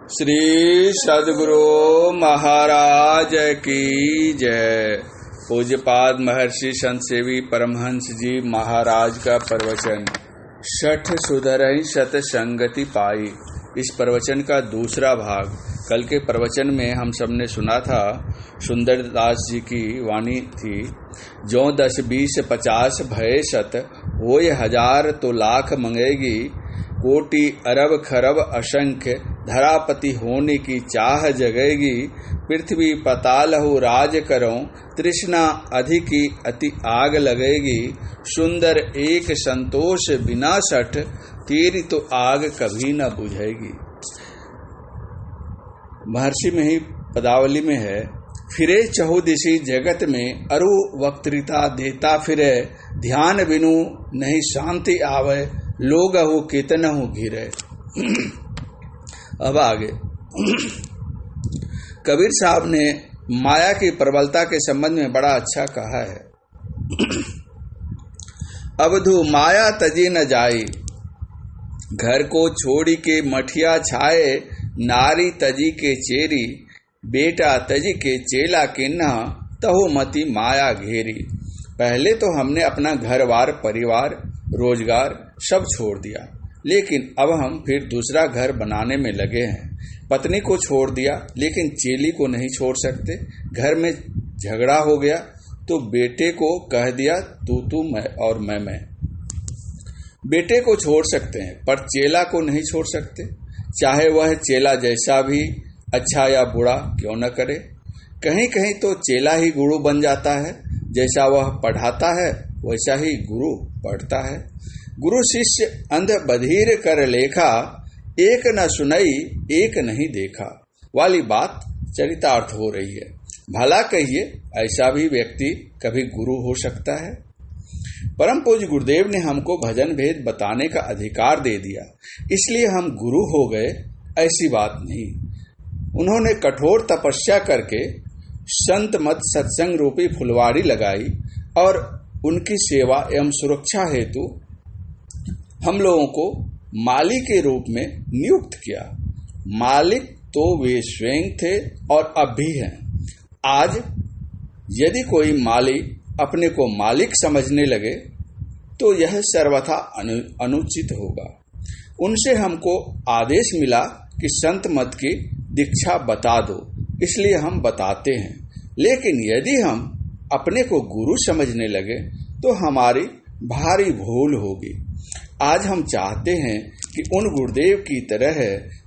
श्री सद्गुरु महाराज की जय। पूज्यपाद महर्षि संत सेवी परमहंस जी महाराज का प्रवचन शठ सुधरहि शत संगति पाई। इस प्रवचन का दूसरा भाग। कल के प्रवचन में हम सबने सुना था, सुंदरदास जी की वाणी थी, जो 10 20 50 भय शत होय हजार तो लाख मंगेगी, कोटि अरब खरब असंख्य धरापति होने की चाह जगेगी, पृथ्वी पताल हो राज करो तृष्णा अधिकी अति आग लगेगी, सुंदर एक संतोष बिना सठ तेरी तो आग कभी न बुझेगी। महर्षि में ही पदावली में है, फिरे चहुदिशी जगत में अरु वक्तृता देता फिरे, ध्यान बिनु नहीं शांति आवे, लोग हो कितनहु घिरे। अब आगे कबीर साहब ने माया की प्रबलता के संबंध में बड़ा अच्छा कहा है। अवधु माया तजी न जाई, घर को छोड़ी के मठिया छाए, नारी तजी के चेरी, बेटा तजी के चेला किन्ना, तहु मति माया घेरी। पहले तो हमने अपना घर-बार, परिवार, रोजगार सब छोड़ दिया, लेकिन अब हम फिर दूसरा घर बनाने में लगे हैं। पत्नी को छोड़ दिया, लेकिन चेली को नहीं छोड़ सकते। घर में झगड़ा हो गया तो बेटे को कह दिया तू मैं और मैं। बेटे को छोड़ सकते हैं पर चेला को नहीं छोड़ सकते, चाहे वह चेला जैसा भी अच्छा या बुरा क्यों न करे। कहीं कहीं तो चेला ही गुरु बन जाता है, जैसा वह पढ़ाता है वैसा ही गुरु पढ़ता है। गुरु शिष्य अंध बधिर कर लेखा, एक न सुनई एक नहीं देखा वाली बात चरितार्थ हो रही है। भला कहिए, ऐसा भी व्यक्ति कभी गुरु हो सकता है। परम पूज्य गुरुदेव ने हमको भजन भेद बताने का अधिकार दे दिया, इसलिए हम गुरु हो गए, ऐसी बात नहीं। उन्होंने कठोर तपस्या करके संत मत सत्संग रूपी फुलवाड़ी लगाई और उनकी सेवा एवं सुरक्षा हेतु हम लोगों को माली के रूप में नियुक्त किया। मालिक तो वे स्वयं थे और अब भी हैं। आज यदि कोई माली अपने को मालिक समझने लगे तो यह सर्वथा अनुचित होगा। उनसे हमको आदेश मिला कि संत मत की दीक्षा बता दो, इसलिए हम बताते हैं। लेकिन यदि हम अपने को गुरु समझने लगे तो हमारी भारी भूल होगी। आज हम चाहते हैं कि उन गुरुदेव की तरह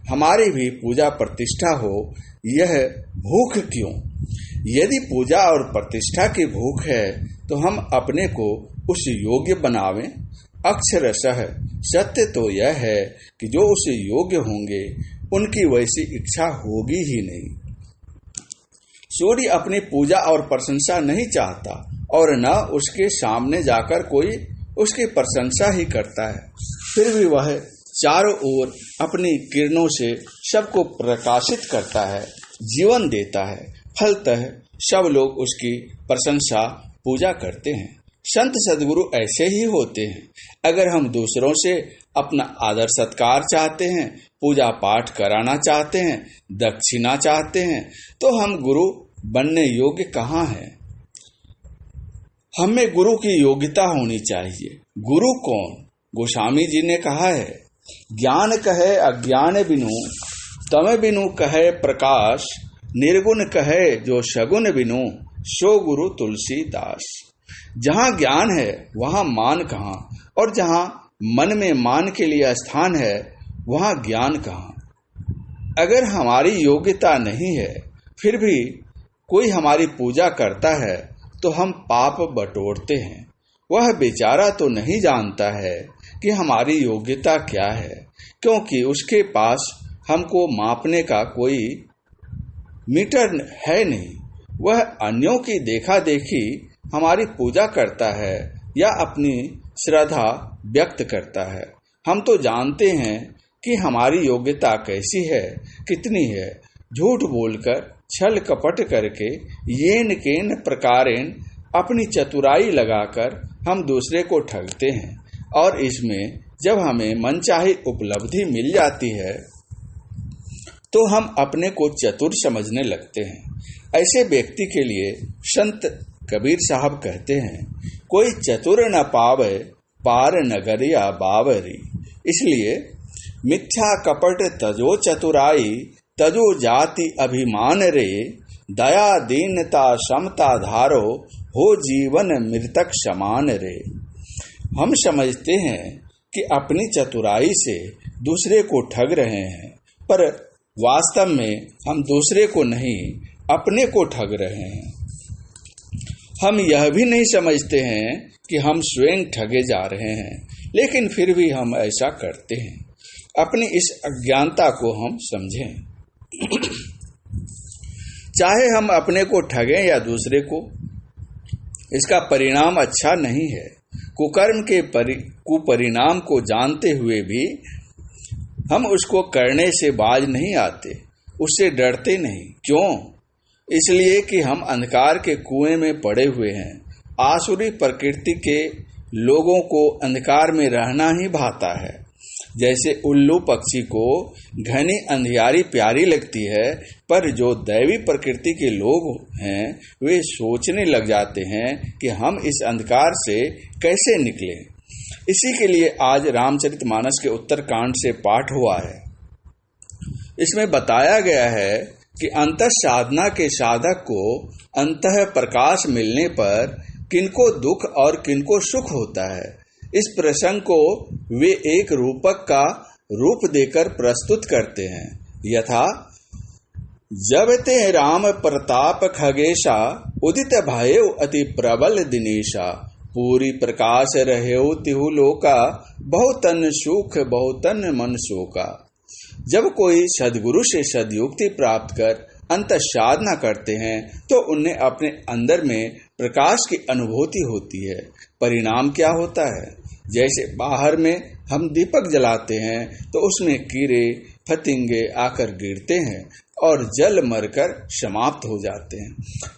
हमारी भी पूजा प्रतिष्ठा हो। यह भूख क्यों? यदि पूजा और प्रतिष्ठा की भूख है तो हम अपने को उस योग्य बनावें। अक्षरशः सत्य तो यह है कि जो उस योग्य होंगे उनकी वैसी इच्छा होगी ही नहीं। सूर्य अपनी पूजा और प्रशंसा नहीं चाहता और न उसके सामने जाकर कोई उसकी प्रशंसा ही करता है, फिर भी वह चारों ओर अपनी किरणों से सबको प्रकाशित करता है, जीवन देता है। फलतः सब लोग उसकी प्रशंसा पूजा करते हैं। संत सद्गुरु ऐसे ही होते हैं। अगर हम दूसरों से अपना आदर सत्कार चाहते हैं, पूजा पाठ कराना चाहते हैं, दक्षिणा चाहते हैं, तो हम गुरु बनने योग्य कहाँ हैं? हमें गुरु की योग्यता होनी चाहिए। गुरु कौन? गोस्वामी जी ने कहा है, ज्ञान कहे अज्ञान बिनु, तम बिनु कहे प्रकाश, निर्गुण कहे जो सगुण बिनु, सो गुरु तुलसीदास। जहाँ ज्ञान है वहाँ मान कहाँ, और जहाँ मन में मान के लिए स्थान है वहाँ ज्ञान कहाँ। अगर हमारी योग्यता नहीं है फिर भी कोई हमारी पूजा करता है तो हम पाप बटोरते हैं। वह बेचारा तो नहीं जानता है कि हमारी योग्यता क्या है, क्योंकि उसके पास हमको मापने का कोई मीटर है नहीं। वह अन्यों की देखा देखी हमारी पूजा करता है या अपनी श्रद्धा व्यक्त करता है। हम तो जानते हैं कि हमारी योग्यता कैसी है, कितनी है। झूठ बोलकर, छल कपट करके, येन केन प्रकारेण अपनी चतुराई लगाकर हम दूसरे को ठगते हैं, और इसमें जब हमें मनचाही उपलब्धि मिल जाती है तो हम अपने को चतुर समझने लगते हैं। ऐसे व्यक्ति के लिए संत कबीर साहब कहते हैं, कोई चतुर न पावे पार नगरिया बावरी। इसलिए मिथ्या कपट तजो चतुराई, तजो जाति अभिमान रे, दया दीनता समता धारो, हो जीवन मृतक समान रे। हम समझते हैं कि अपनी चतुराई से दूसरे को ठग रहे हैं, पर वास्तव में हम दूसरे को नहीं, अपने को ठग रहे हैं। हम यह भी नहीं समझते हैं कि हम स्वयं ठगे जा रहे हैं, लेकिन फिर भी हम ऐसा करते हैं। अपनी इस अज्ञानता को हम समझें। चाहे हम अपने को ठगें या दूसरे को, इसका परिणाम अच्छा नहीं है। कुकर्म के कुपरिणाम को जानते हुए भी हम उसको करने से बाज नहीं आते, उससे डरते नहीं। क्यों? इसलिए कि हम अंधकार के कुएं में पड़े हुए हैं। आसुरी प्रकृति के लोगों को अंधकार में रहना ही भाता है। जैसे उल्लू पक्षी को घनी अंधियारी प्यारी लगती है, पर जो दैवी प्रकृति के लोग हैं वे सोचने लग जाते हैं कि हम इस अंधकार से कैसे निकलें। इसी के लिए आज रामचरितमानस के उत्तरकांड से पाठ हुआ है। इसमें बताया गया है कि अंतः साधना के साधक को अंतः प्रकाश मिलने पर किनको दुख और किनको सुख होता है। इस प्रसंग को वे एक रूपक का रूप देकर प्रस्तुत करते हैं। यथा जब ते राम प्रताप खगेशा, उदित भयउ अति प्रबल दिनेशा, पूरी प्रकाश रहेउ तिहु लोका, बहुतन सुख बहुतन मन शोका। जब कोई सद्गुरु से सद्युक्ति प्राप्त कर अंत साधना करते हैं तो उन्हें अपने अंदर में प्रकाश की अनुभूति होती है। परिणाम क्या होता है? जैसे बाहर में हम दीपक जलाते हैं तो उसमें कीड़े फतिंगे आकर गिरते हैं और जल मरकर समाप्त हो जाते हैं।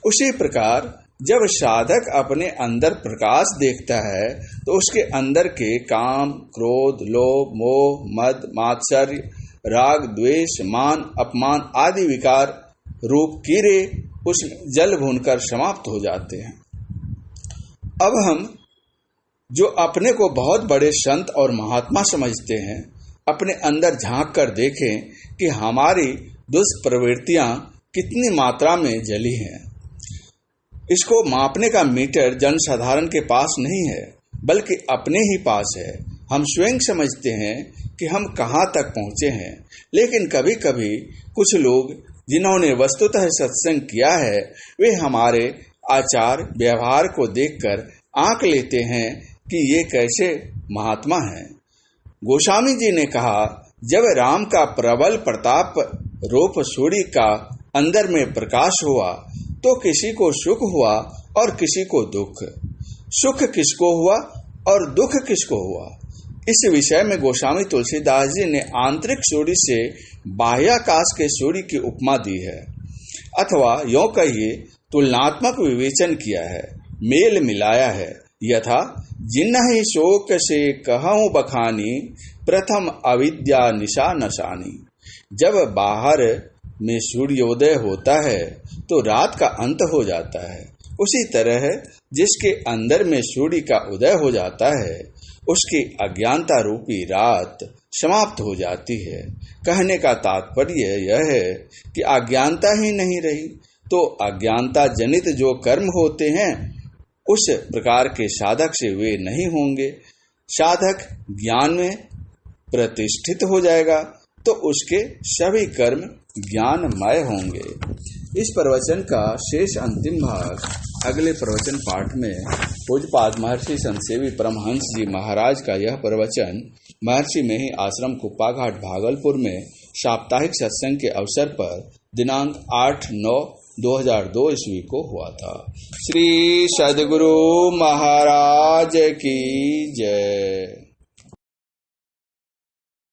उसी प्रकार जब साधक अपने अंदर प्रकाश देखता है तो उसके अंदर के काम, क्रोध, लोभ, मोह, मद, मात्सर्य, राग, द्वेष, मान, अपमान आदि विकार रूप कीड़े उसमें जल भूनकर समाप्त हो जाते हैं। अब हम जो अपने को बहुत बड़े संत और महात्मा समझते हैं, अपने अंदर झांक कर देखें कि हमारी दुष्प्रवृत्तियां कितनी मात्रा में जली हैं। इसको मापने का मीटर जनसाधारण के पास नहीं है, बल्कि अपने ही पास है। हम स्वयं समझते हैं कि हम कहाँ तक पहुँचे हैं, लेकिन कभी कभी कुछ लोग जिन्होंने वस्तुतः सत्संग किया है वे हमारे आचार व्यवहार को देखकर आंक लेते हैं कि ये कैसे महात्मा हैं। गोस्वामी जी ने कहा, जब राम का प्रबल प्रताप रूप सूर्य का अंदर में प्रकाश हुआ तो किसी को सुख हुआ और किसी को दुख। सुख किसको हुआ और दुख किसको हुआ? इस विषय में गोस्वामी तुलसीदास जी ने आंतरिक सूर्य से बाह्याकाश के सूर्य की उपमा दी है, अथवा यों कहिए तुलनात्मक विवेचन किया है, मेल मिलाया है। यथा जिन्हि शोक से कहूँ बखानी, प्रथम अविद्या निशा नशानी। जब बाहर में सूर्योदय होता है तो रात का अंत हो जाता है। उसी तरह जिसके अंदर में सूर्य का उदय हो जाता है उसकी अज्ञानता रूपी रात समाप्त हो जाती है। कहने का तात्पर्य यह है कि अज्ञानता ही नहीं रही तो अज्ञानता जनित जो कर्म होते हैं उस प्रकार के साधक से वे नहीं होंगे। साधक ज्ञान में प्रतिष्ठित हो जाएगा तो उसके सभी कर्म ज्ञानमय होंगे। इस प्रवचन का शेष अंतिम भाग अगले प्रवचन पाठ में पूज्यपाद महर्षि संतसेवी परमहंस जी महाराज का यह प्रवचन महर्षि में ही आश्रम कुप्पाघाट भागलपुर में साप्ताहिक सत्संग के अवसर पर दिनांक 8/9/2002 ईस्वी को हुआ था। श्री सद्गुरु महाराज की जय।